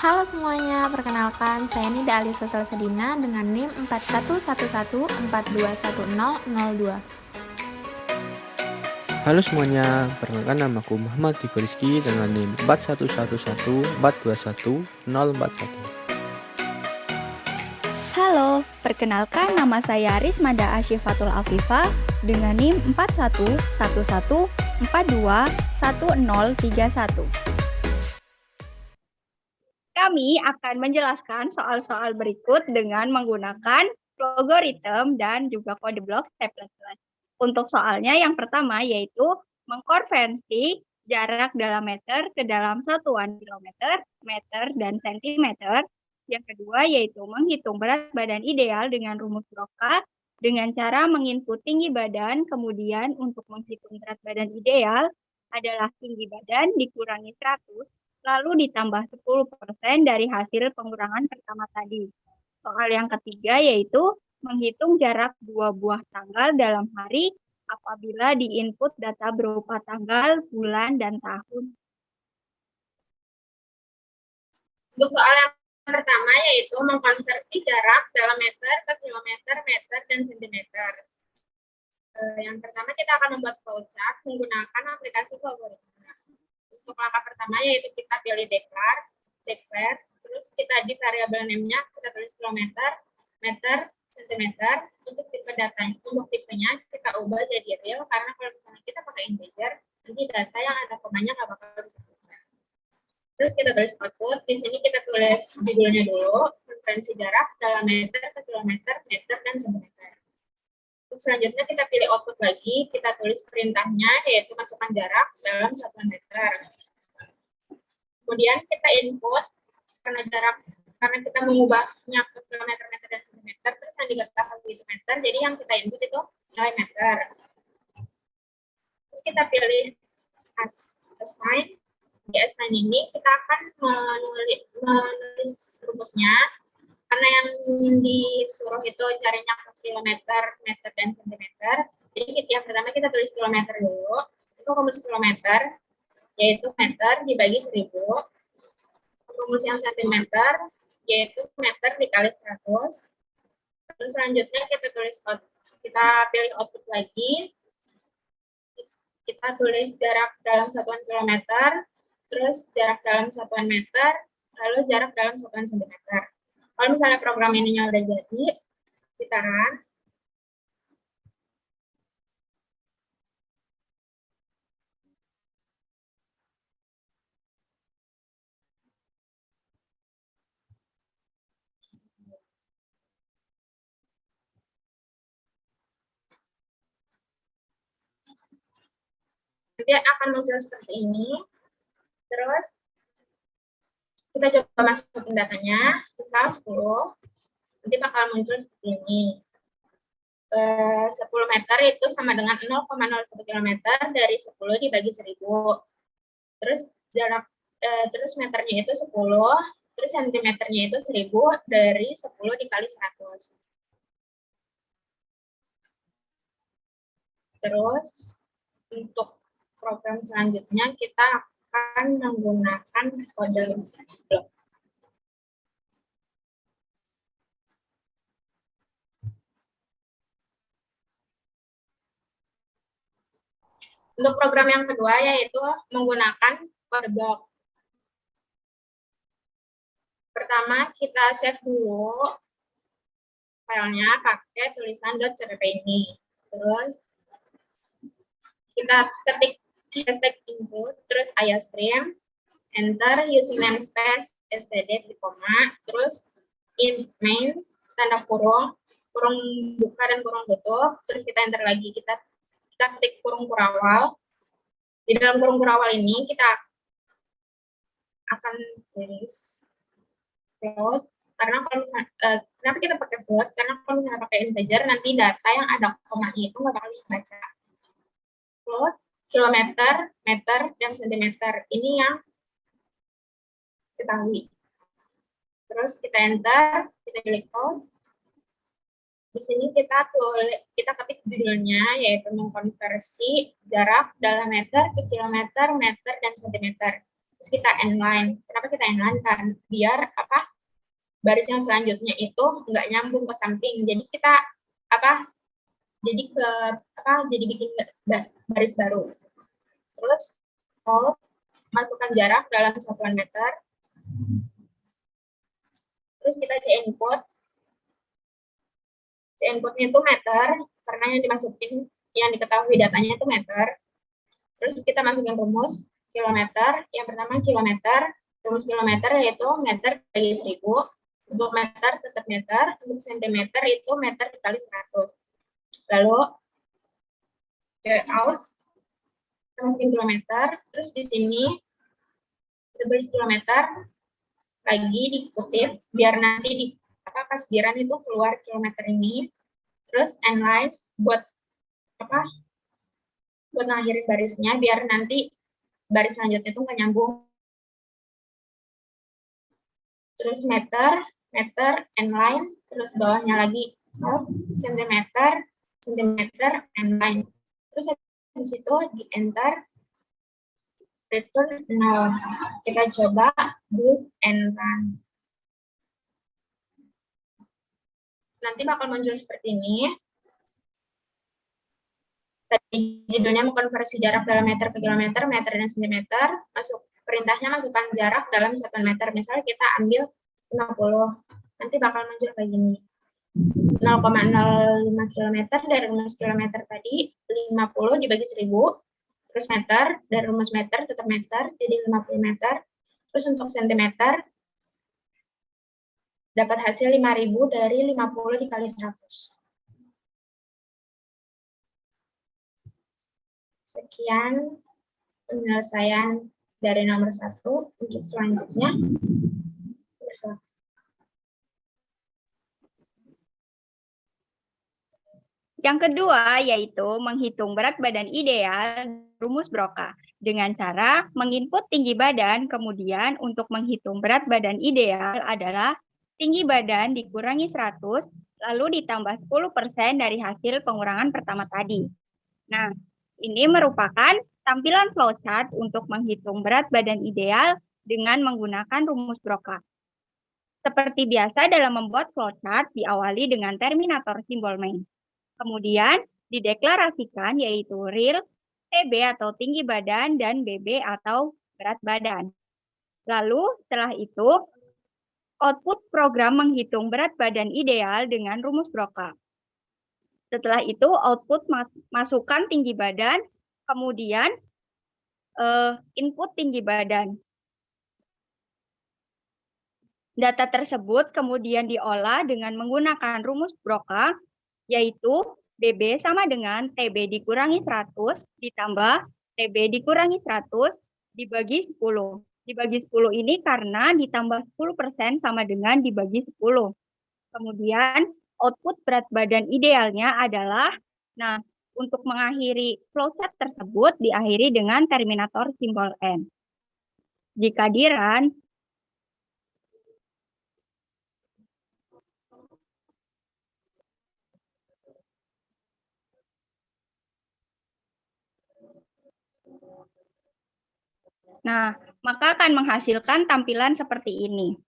Halo semuanya, perkenalkan saya Nida Alisa Salsadina dengan NIM 4111421002. Halo semuanya, perkenalkan namaku Muhammad Diko Rizky dengan NIM 4111421041. Halo, perkenalkan nama saya Rismada Asyifatul Afifah dengan NIM 4111421031. Kami akan menjelaskan soal-soal berikut dengan menggunakan logaritma dan juga kode blok C++. Untuk soalnya yang pertama yaitu mengkonversi jarak dalam meter ke dalam satuan kilometer, meter, dan sentimeter. Yang kedua yaitu menghitung berat badan ideal dengan rumus Broca dengan cara menginput tinggi badan, kemudian untuk menghitung berat badan ideal adalah tinggi badan dikurangi 100 lalu ditambah 10% dari hasil pengurangan pertama tadi. Soal yang ketiga yaitu menghitung jarak dua buah tanggal dalam hari apabila diinput data berupa tanggal, bulan, dan tahun. Untuk soal yang pertama yaitu mengkonversi jarak dalam meter ke kilometer, meter, dan sentimeter. Yang pertama kita akan membuat flowchart menggunakan aplikasi logaritma. Untuk langkah pertama yaitu kita pilih declare, terus kita di variabel name-nya kita tulis kilometer, meter, sentimeter. Untuk tipe datanya, untuk tipenya kita ubah jadi real karena kalau misalnya kita pakai integer, nanti data yang ada komanya nggak bakal bisa dibaca. Terus kita tulis output. Di sini kita tulis judulnya dulu, konversi jarak dalam meter ke kilometer, meter, dan sentimeter. Selanjutnya kita pilih output lagi, kita tulis perintahnya yaitu masukkan jarak dalam satuan meter. Kemudian kita input karena kita mengubahnya ke kilometer, meter, dan sentimeter, terus yang diketahui itu meter, jadi yang kita input itu nilai meter. Terus kita pilih assign. Di assign ini kita akan menulis rumusnya. Karena yang disuruh itu carinya ke kilometer, meter, dan sentimeter. Jadi yang pertama kita tulis kilometer dulu. Itu rumus kilometer, yaitu meter dibagi 1000. Rumus yang sentimeter, yaitu meter dikali 100. Terus selanjutnya kita pilih output lagi. Kita tulis jarak dalam satuan kilometer, terus jarak dalam satuan meter, lalu jarak dalam satuan sentimeter. Kalau misalnya program ininya udah jadi, kita run. Nanti akan muncul seperti ini. Terus kita coba masukin datanya, misal 10, nanti bakal muncul seperti ini. 10 meter itu sama dengan 0,01 km dari 10 dibagi 1000. Terus terus meternya itu 10, terus sentimeternya itu 1000 dari 10 dikali 100. Terus untuk program selanjutnya kita akan menggunakan kode blok. Untuk program yang kedua yaitu menggunakan kode blok. Pertama kita save dulu filenya pakai tulisan .cpp ini. Terus kita ketik hashtag input, terus iostream, enter, using namespace, std, koma, terus in main, tanda kurung, kurung buka dan kurung tutup, terus kita enter lagi, kita ketik kurung kurawal. Di dalam kurung kurawal ini kita akan tulis float, karena kalau misalnya, kenapa kita pakai float? Karena kalau misalnya pakai integer, nanti data yang ada komanya itu nggak bakal dibaca. Float, kilometer, meter, dan sentimeter. Ini yang ketahui. Terus kita enter, kita klik code. Di sini kita ketik judulnya yaitu mengkonversi jarak dalam meter ke kilometer, meter, dan sentimeter. Terus kita inline. Kenapa kita inline? Kan biar baris yang selanjutnya itu nggak nyambung ke samping. Jadi kita jadi bikin baris baru. Terus masukkan jarak dalam satuan meter. Terus kita C-input. C-inputnya itu meter, karena yang dimasukin, yang diketahui datanya itu meter. Terus kita masukin rumus kilometer. Yang pertama kilometer, rumus kilometer yaitu meter bagi 1000. Untuk meter tetap meter, untuk sentimeter itu meter dikali 100. Lalu out, kita masukin kilometer. Terus di sini kita tulis kilometer, lagi dikutip biar nanti di kasbiran itu keluar kilometer ini. Terus inline buat ngakhirin barisnya biar nanti baris selanjutnya itu nggak nyambung. Terus meter inline, terus bawahnya lagi sentimeter inline. Terus habis itu di enter, return 0. Kita coba do and run. Nanti bakal muncul seperti ini. Tadi judulnya mengkonversi jarak dalam meter ke kilometer, meter dan sentimeter. Perintahnya masukkan jarak dalam satuan meter. Misalnya kita ambil 50. Nanti bakal muncul kayak gini. 0,05 km dari rumus kilometer tadi, 50 dibagi 1000. Terus meter, dari rumus meter tetap meter, jadi 50 meter. Terus untuk sentimeter, dapat hasil 5000 dari 50 dikali 100. Sekian penyelesaian dari nomor 1. Untuk selanjutnya, bersama. Yang kedua yaitu menghitung berat badan ideal rumus Broca dengan cara menginput tinggi badan, kemudian untuk menghitung berat badan ideal adalah tinggi badan dikurangi 100, lalu ditambah 10% dari hasil pengurangan pertama tadi. Nah, ini merupakan tampilan flowchart untuk menghitung berat badan ideal dengan menggunakan rumus Broca. Seperti biasa dalam membuat flowchart diawali dengan terminator simbol main. Kemudian dideklarasikan yaitu real, TB atau tinggi badan, dan BB atau berat badan. Lalu setelah itu, output program menghitung berat badan ideal dengan rumus Broca. Setelah itu, output masukkan tinggi badan, kemudian input tinggi badan. Data tersebut kemudian diolah dengan menggunakan rumus Broca, yaitu BB sama dengan TB dikurangi 100 ditambah TB dikurangi 100 dibagi 10. Dibagi 10 ini karena ditambah 10% sama dengan dibagi 10. Kemudian output berat badan idealnya adalah, nah untuk mengakhiri flowchart tersebut diakhiri dengan terminator simbol N. Jika di run, nah, maka akan menghasilkan tampilan seperti ini.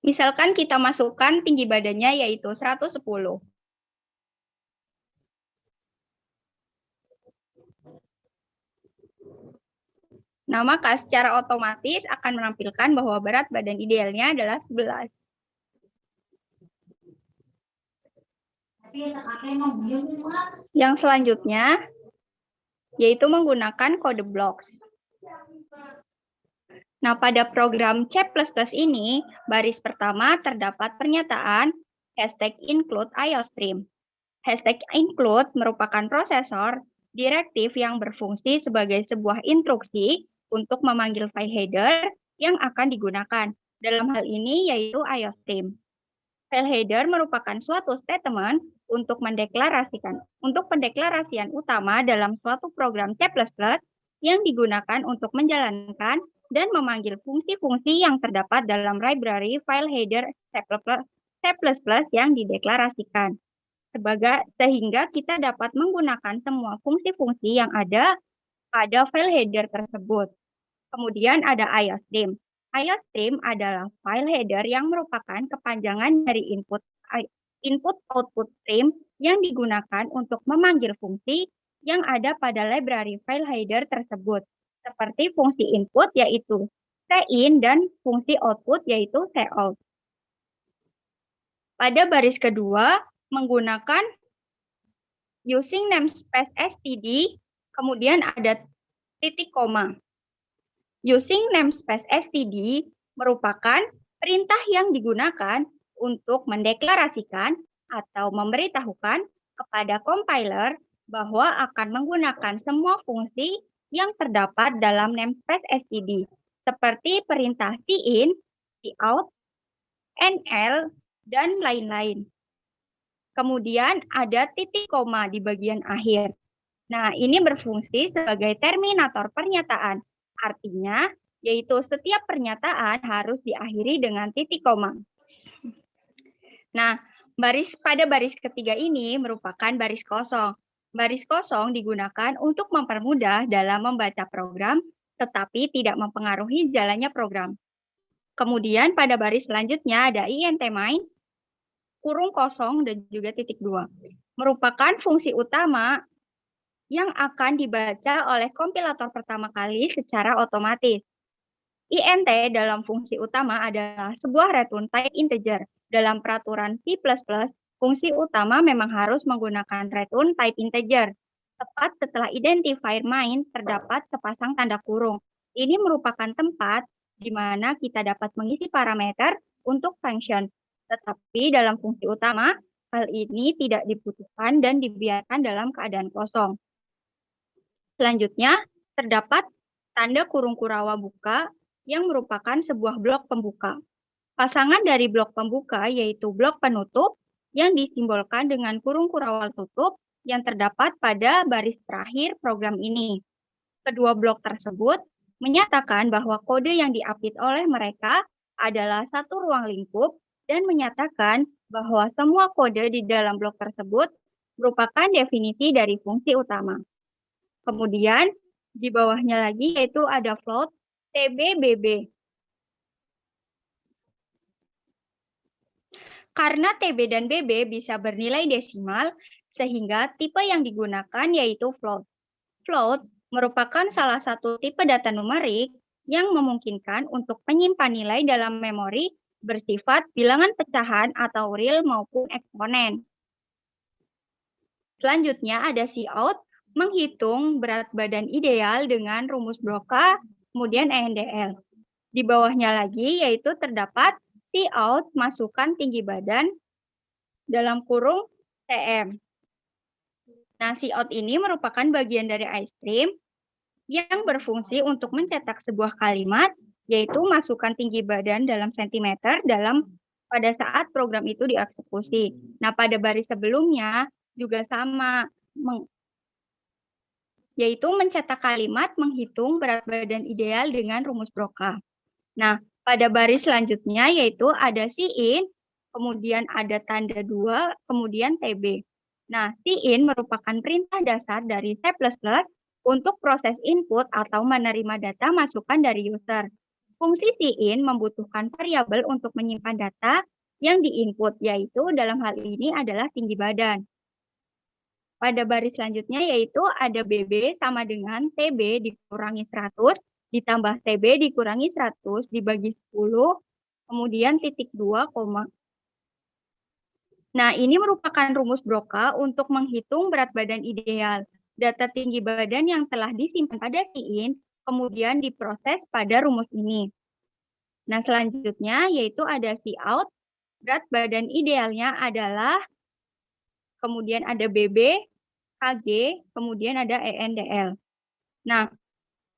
Misalkan kita masukkan tinggi badannya yaitu 110. Nah, maka secara otomatis akan menampilkan bahwa berat badan idealnya adalah 11. Yang selanjutnya yaitu menggunakan kode blocks. Nah, pada program C++ ini, baris pertama terdapat pernyataan #include IOStream. #include merupakan prosesor direktif yang berfungsi sebagai sebuah instruksi untuk memanggil file header yang akan digunakan. Dalam hal ini yaitu IOStream. File header merupakan suatu statement untuk pendeklarasian utama dalam suatu program C++ yang digunakan untuk menjalankan dan memanggil fungsi-fungsi yang terdapat dalam library file header C++ yang dideklarasikan. sehingga kita dapat menggunakan semua fungsi-fungsi yang ada pada file header tersebut. Kemudian ada IOStream. IOStream adalah file header yang merupakan kepanjangan dari input-output stream yang digunakan untuk memanggil fungsi yang ada pada library file header tersebut, seperti fungsi input yaitu cin dan fungsi output yaitu cout. Pada baris kedua, menggunakan using namespace std, kemudian ada titik koma. Using namespace std merupakan perintah yang digunakan untuk mendeklarasikan atau memberitahukan kepada compiler bahwa akan menggunakan semua fungsi yang terdapat dalam namespace std, seperti perintah cin, cout, nl, dan lain-lain. Kemudian ada titik koma di bagian akhir. Nah, ini berfungsi sebagai terminator pernyataan. Artinya, yaitu setiap pernyataan harus diakhiri dengan titik koma. Nah, pada baris ketiga ini merupakan baris kosong. Baris kosong digunakan untuk mempermudah dalam membaca program, tetapi tidak mempengaruhi jalannya program. Kemudian pada baris selanjutnya ada int main, kurung kosong, dan juga titik 2. Merupakan fungsi utama yang akan dibaca oleh kompilator pertama kali secara otomatis. int dalam fungsi utama adalah sebuah return type integer. Dalam peraturan C++, fungsi utama memang harus menggunakan return type integer. Tepat setelah identifier main terdapat sepasang tanda kurung. Ini merupakan tempat di mana kita dapat mengisi parameter untuk function. Tetapi dalam fungsi utama, hal ini tidak dibutuhkan dan dibiarkan dalam keadaan kosong. Selanjutnya, terdapat tanda kurung kurawa buka yang merupakan sebuah blok pembuka. Pasangan dari blok pembuka yaitu blok penutup yang disimbolkan dengan kurung kurawa tutup yang terdapat pada baris terakhir program ini. Kedua blok tersebut menyatakan bahwa kode yang diapit oleh mereka adalah satu ruang lingkup dan menyatakan bahwa semua kode di dalam blok tersebut merupakan definisi dari fungsi utama. Kemudian di bawahnya lagi yaitu ada float tbb. Karena TB dan BB bisa bernilai desimal, sehingga tipe yang digunakan yaitu float. Float merupakan salah satu tipe data numerik yang memungkinkan untuk menyimpan nilai dalam memori bersifat bilangan pecahan atau real maupun eksponen. Selanjutnya ada cout, menghitung berat badan ideal dengan rumus Broca, kemudian ENDL. Di bawahnya lagi yaitu terdapat cout masukkan tinggi badan dalam kurung cm. Nah, cout ini merupakan bagian dari IOStream yang berfungsi untuk mencetak sebuah kalimat, yaitu masukkan tinggi badan dalam sentimeter pada saat program itu dieksekusi. Nah, pada baris sebelumnya juga sama, yaitu mencetak kalimat menghitung berat badan ideal dengan rumus Broca. Nah, pada baris selanjutnya yaitu ada cin, kemudian ada tanda 2, kemudian tb. Nah, cin merupakan perintah dasar dari C++ untuk proses input atau menerima data masukan dari user. Fungsi cin membutuhkan variabel untuk menyimpan data yang diinput, yaitu dalam hal ini adalah tinggi badan. Pada baris selanjutnya yaitu ada bb sama dengan tb dikurangi 100, ditambah TB dikurangi 100 dibagi 10, kemudian titik 2, koma. Nah, ini merupakan rumus Broca untuk menghitung berat badan ideal. Data tinggi badan yang telah disimpan pada cin, kemudian diproses pada rumus ini. Nah, selanjutnya yaitu ada cout, berat badan idealnya adalah, kemudian ada BB, KG, kemudian ada ENDL. Nah,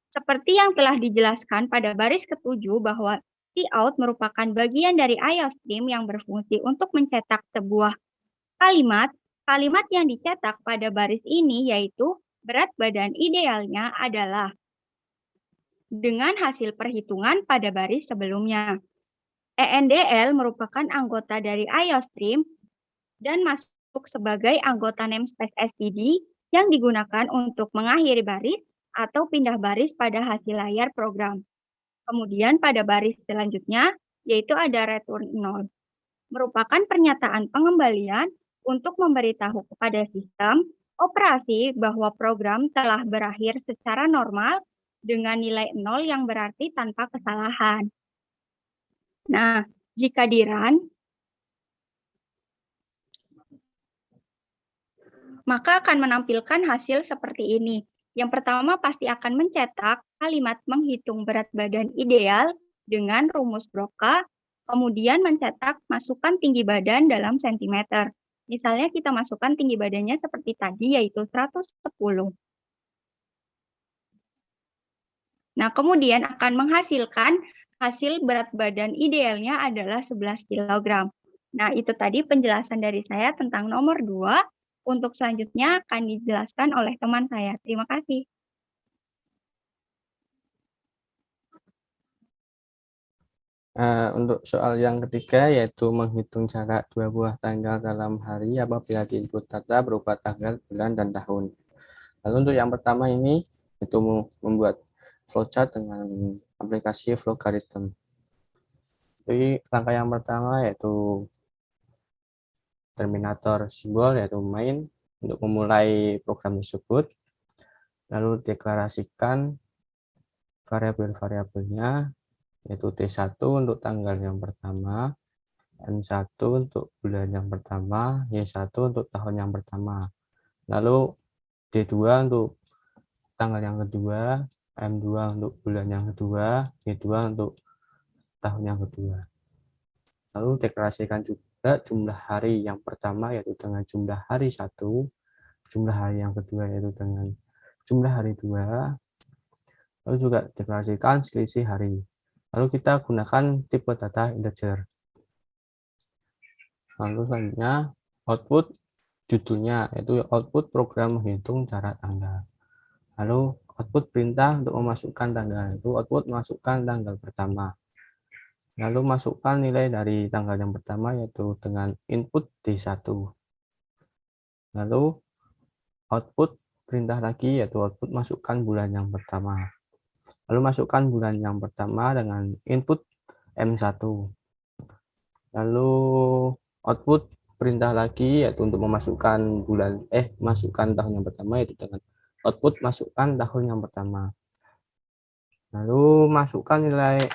seperti yang telah dijelaskan pada baris ke-7 bahwa cout merupakan bagian dari IOStream yang berfungsi untuk mencetak sebuah kalimat. Kalimat yang dicetak pada baris ini yaitu berat badan idealnya adalah dengan hasil perhitungan pada baris sebelumnya. ENDL merupakan anggota dari IOStream dan masuk sebagai anggota namespace std yang digunakan untuk mengakhiri baris atau pindah baris pada hasil layar program. Kemudian pada baris selanjutnya, yaitu ada return 0, merupakan pernyataan pengembalian untuk memberitahu kepada sistem operasi bahwa program telah berakhir secara normal dengan nilai 0 yang berarti tanpa kesalahan. Nah, jika di run, maka akan menampilkan hasil seperti ini. Yang pertama pasti akan mencetak kalimat menghitung berat badan ideal dengan rumus Broca, kemudian mencetak masukkan tinggi badan dalam sentimeter. Misalnya kita masukkan tinggi badannya seperti tadi, yaitu 110. Nah, kemudian akan menghasilkan hasil berat badan idealnya adalah 11 kg. Nah, itu tadi penjelasan dari saya tentang nomor 2. Untuk selanjutnya akan dijelaskan oleh teman saya. Terima kasih. Untuk soal yang ketiga yaitu menghitung jarak dua buah tanggal dalam hari apabila di input data berupa tanggal, bulan, dan tahun. Lalu untuk yang pertama ini itu membuat flowchart dengan aplikasi Flowgarithm. Jadi langkah yang pertama yaitu terminator simbol yaitu main untuk memulai program tersebut. Lalu deklarasikan variabel-variabelnya yaitu T1 untuk tanggal yang pertama, M1 untuk bulan yang pertama, Y1 untuk tahun yang pertama. Lalu D2 untuk tanggal yang kedua, M2 untuk bulan yang kedua, Y2 untuk tahun yang kedua. Lalu deklarasikan juga jumlah hari yang pertama yaitu dengan jumlah hari 1, jumlah hari yang kedua yaitu dengan jumlah hari 2, lalu juga deklarasikan selisih hari. Lalu kita gunakan tipe data integer. Lalu selanjutnya output judulnya yaitu output program menghitung jarak tanggal. Lalu output perintah untuk memasukkan tanggal itu output masukkan tanggal pertama. Lalu masukkan nilai dari tanggal yang pertama yaitu dengan input D1. Lalu output perintah lagi yaitu output masukkan bulan yang pertama. Lalu masukkan bulan yang pertama dengan input M1. Lalu output perintah lagi yaitu untuk memasukkan masukkan tahun yang pertama yaitu dengan output masukkan tahun yang pertama. Lalu masukkan nilai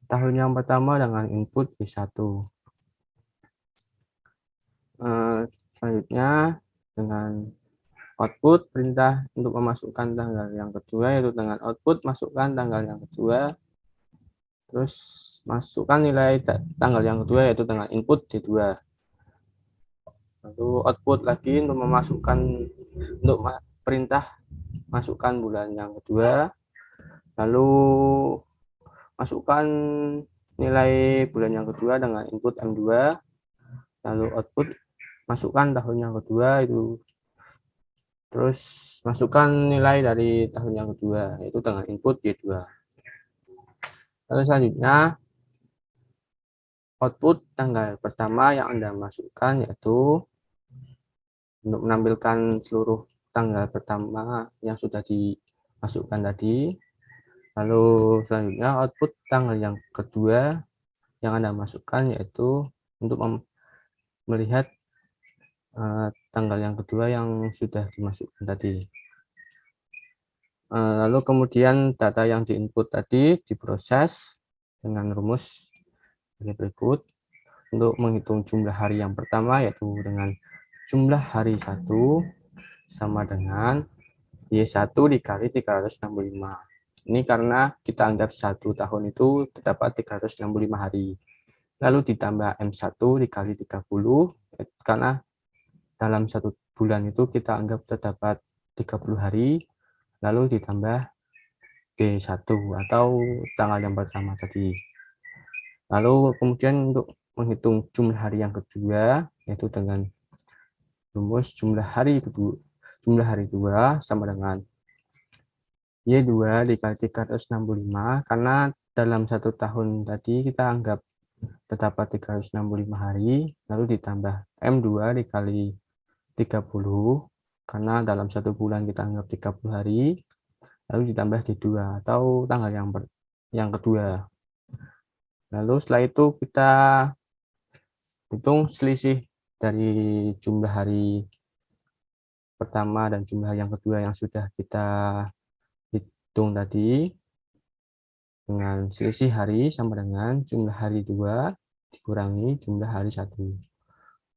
tahun yang pertama dengan input B1. Selanjutnya dengan output perintah untuk memasukkan tanggal yang kedua yaitu dengan output masukkan tanggal yang kedua. Terus masukkan nilai tanggal yang kedua yaitu dengan input D2. Lalu output lagi untuk memasukkan perintah masukkan bulan yang kedua. Lalu masukkan nilai bulan yang kedua dengan input M2, lalu output masukkan tahun yang kedua itu, terus masukkan nilai dari tahun yang kedua yaitu dengan input Y2. Lalu selanjutnya output tanggal pertama yang Anda masukkan yaitu untuk menampilkan seluruh tanggal pertama yang sudah dimasukkan tadi. Lalu selanjutnya output tanggal yang kedua yang Anda masukkan yaitu untuk melihat tanggal yang kedua yang sudah dimasukkan tadi. Lalu kemudian data yang diinput tadi diproses dengan rumus sebagai berikut. Untuk menghitung jumlah hari yang pertama yaitu dengan jumlah hari 1 sama dengan Y1 dikali 365. Ini karena kita anggap 1 tahun itu terdapat 365 hari. Lalu ditambah M1 dikali 30, karena dalam 1 bulan itu kita anggap terdapat 30 hari. Lalu ditambah D1 atau tanggal yang pertama tadi. Lalu kemudian untuk menghitung jumlah hari yang kedua, yaitu dengan rumus jumlah hari 2 sama dengan Y2 dikali 365, karena dalam 1 tahun tadi kita anggap terdapat 365 hari, lalu ditambah M2 dikali 30 karena dalam 1 bulan kita anggap 30 hari, lalu ditambah D2 atau tanggal yang kedua. Lalu setelah itu kita hitung selisih dari jumlah hari pertama dan jumlah yang kedua yang sudah kita hitung tadi, dengan selisih hari sama dengan jumlah hari 2 dikurangi jumlah hari 1.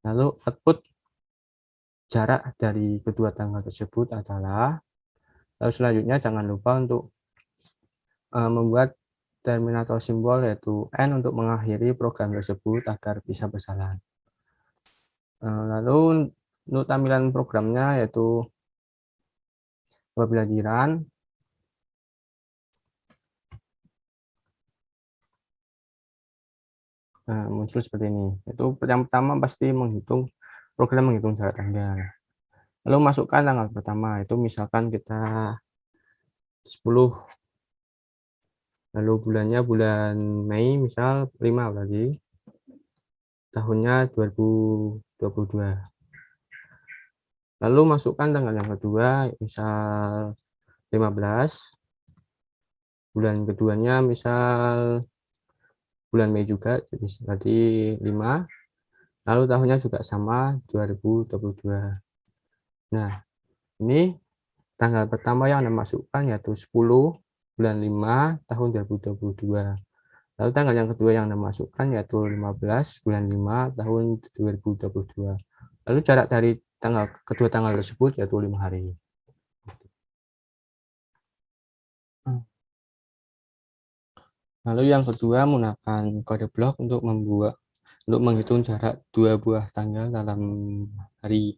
Lalu output jarak dari kedua tanggal tersebut adalah, lalu selanjutnya jangan lupa untuk membuat terminator simbol yaitu N untuk mengakhiri program tersebut agar bisa berjalan. Lalu untuk tampilan programnya yaitu apabila di run, muncul seperti ini. Itu yang pertama pasti program menghitung jarak tanggal. Lalu masukkan tanggal pertama, itu misalkan kita 10. Lalu bulannya bulan Mei, misal 5 berarti. Tahunnya 2022. Lalu masukkan tanggal yang kedua, misal 15. Bulan keduanya misal bulan Mei juga, jadi berarti 5. Lalu tahunnya juga sama, 2022. Nah, ini tanggal pertama yang Anda masukkan yaitu 10 bulan 5 tahun 2022. Lalu tanggal yang kedua yang Anda masukkan yaitu 15 bulan 5 tahun 2022. Lalu jarak dari kedua tanggal tersebut yaitu 5 hari. Lalu yang kedua menggunakan kode blok untuk menghitung jarak 2 buah tanggal dalam hari.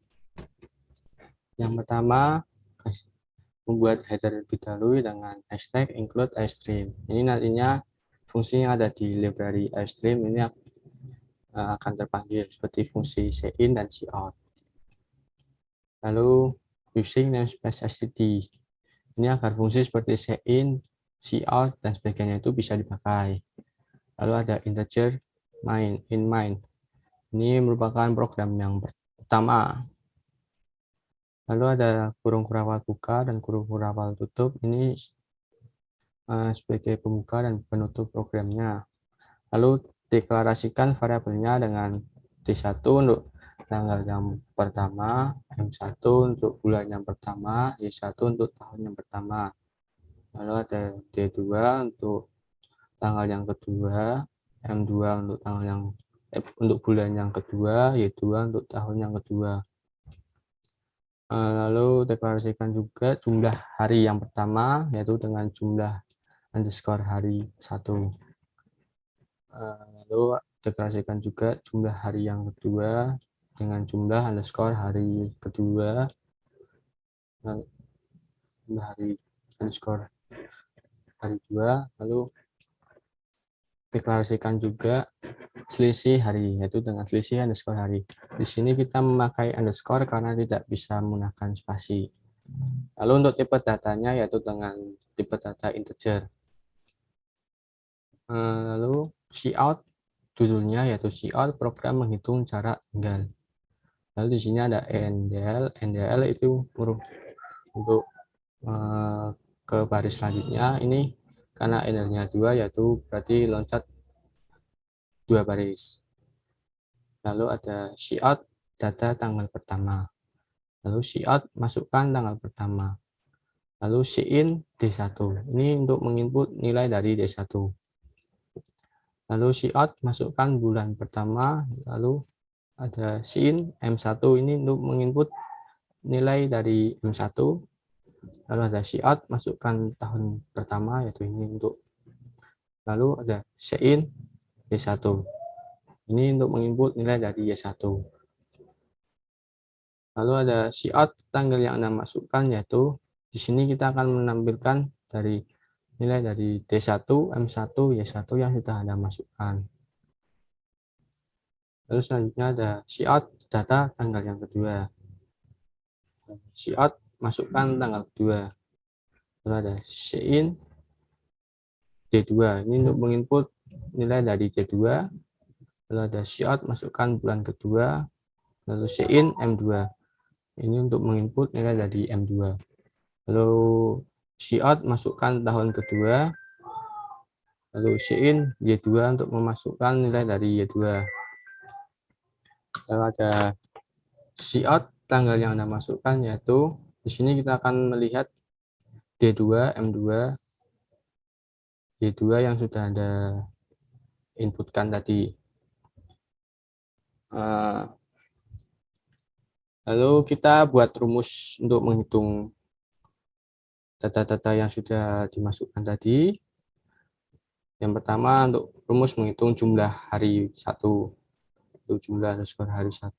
Yang pertama, membuat header terlebih dahulu dengan hashtag include iStream. Ini nantinya fungsi yang ada di library iStream ini akan terpanggil seperti fungsi cin dan cout. Lalu using namespace std. Ini agar fungsi seperti cin, cout dan sebagainya itu bisa dipakai. Lalu ada integer main. Ini merupakan program yang pertama. Lalu ada kurung kurawal buka dan kurung kurawal tutup. Ini sebagai pembuka dan penutup programnya. Lalu deklarasikan variabelnya dengan D1 untuk tanggal yang pertama, M1 untuk bulan yang pertama, Y1 untuk tahun yang pertama. Lalu ada D2 untuk tanggal yang kedua, M2 untuk untuk bulan yang kedua, Y2 untuk tahun yang kedua. Lalu deklarasikan juga jumlah hari yang pertama yaitu dengan jumlah underscore hari 1. Lalu deklarasikan juga jumlah hari yang kedua dengan jumlah underscore hari kedua, jumlah hari underscore hari 2. Lalu deklarasikan juga selisih hari yaitu dengan selisih underscore hari. Di sini kita memakai underscore karena tidak bisa menggunakan spasi. Lalu untuk tipe datanya yaitu dengan tipe data integer. Lalu cout judulnya yaitu cout program menghitung jarak tanggal. Lalu di sini ada endl itu untuk ke baris selanjutnya. Ini karena n-nya 2 yaitu berarti loncat 2 baris. Lalu ada cout data tanggal pertama. Lalu cout masukkan tanggal pertama. Lalu cin D1. Ini untuk menginput nilai dari D1. Lalu cout masukkan bulan pertama. Lalu ada cin M1 ini untuk menginput nilai dari M1. Lalu ada cout masukkan tahun pertama yaitu ini untuk. Lalu ada cin D1. Ini untuk menginput nilai dari Y1. Lalu ada cout tanggal yang Anda masukkan yaitu di sini kita akan menampilkan dari nilai dari D1, M1, Y1 yang sudah Anda masukkan. Lalu selanjutnya ada cout data tanggal yang kedua. Cout masukkan tanggal kedua. Lalu ada cin D2. Ini untuk menginput nilai dari D2. Lalu ada cout masukkan bulan kedua. Lalu cin M2. Ini untuk menginput nilai dari M2. Lalu cout masukkan tahun kedua. Lalu in Y2 untuk memasukkan nilai dari Y2. Lalu ada cout tanggal yang Anda masukkan, yaitu di sini kita akan melihat D2, M2, Y2 yang sudah Anda inputkan tadi. Lalu kita buat rumus untuk menghitung data-data yang sudah dimasukkan tadi. Yang pertama, untuk rumus menghitung jumlah hari 1. Untuk jumlah underscore hari 1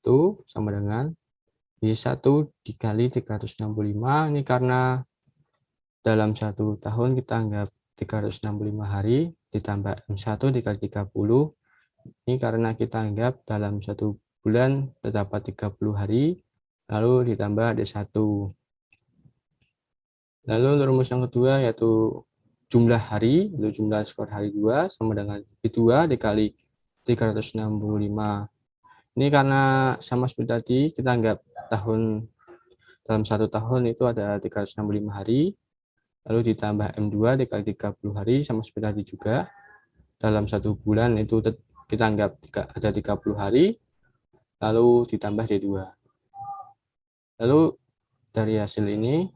sama dengan Y1 dikali 365. Ini karena dalam 1 tahun kita anggap 365 hari ditambah M1 dikali 30. Ini karena kita anggap dalam 1 bulan terdapat 30 hari, lalu ditambah D1. Lalu untuk rumus yang kedua yaitu jumlah hari, yaitu jumlah skor hari 2 sama dengan Y2 dikali 365. Ini karena sama seperti tadi, kita anggap dalam 1 tahun itu ada 365 hari, lalu ditambah M2 dikali 30 hari, sama seperti tadi juga. Dalam 1 bulan itu kita anggap ada 30 hari, lalu ditambah D2. Lalu dari hasil ini,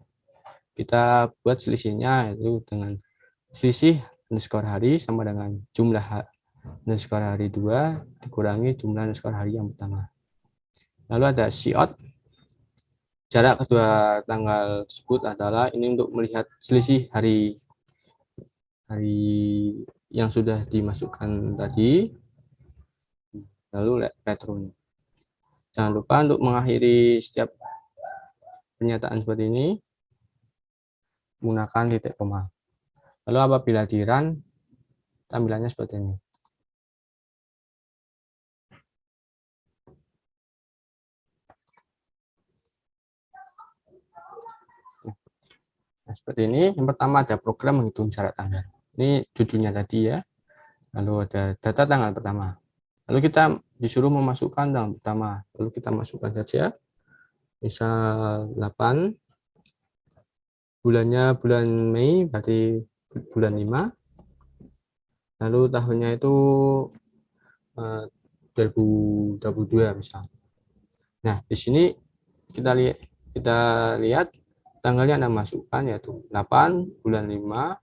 kita buat selisihnya, yaitu dengan selisih underscore hari sama dengan jumlah underscore hari 2 dikurangi jumlah underscore hari yang pertama. Lalu ada cout. Jarak kedua tanggal tersebut adalah ini untuk melihat selisih hari yang sudah dimasukkan tadi. Lalu return. Jangan lupa untuk mengakhiri setiap pernyataan seperti ini menggunakan titik koma. Lalu apabila di run, tampilannya seperti ini. Nah, seperti ini. Yang pertama ada program menghitung jarak tanggal. Ini judulnya tadi ya. Lalu ada data tanggal pertama. Lalu kita disuruh memasukkan tanggal pertama. Lalu kita masukkan saja. Misal 8. Bulannya bulan Mei, berarti bulan 5. Lalu tahunnya itu 2022 misal. Nah, di sini kita lihat tanggalnya Anda masukkan yaitu 8 bulan 5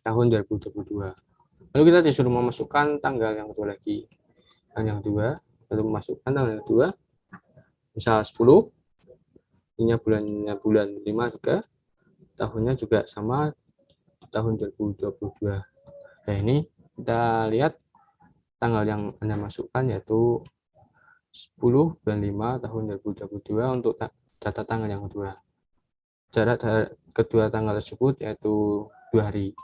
tahun 2022. Lalu kita disuruh memasukkan tanggal yang kedua lagi. Yang kedua, lalu memasukkan tanggal yang kedua. Misal 10. Ini bulan 5 juga. Tahunnya juga sama tahun 2022. Nah, ini kita lihat tanggal yang Anda masukkan yaitu 10 bulan 5 tahun 2022 untuk data tanggal yang kedua. Jarak kedua tanggal tersebut yaitu 2 hari.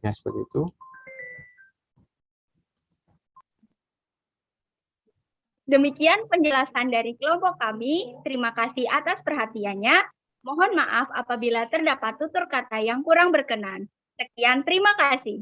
Ya, seperti itu. Demikian penjelasan dari kelompok kami. Terima kasih atas perhatiannya. Mohon maaf apabila terdapat tutur kata yang kurang berkenan. Sekian, terima kasih.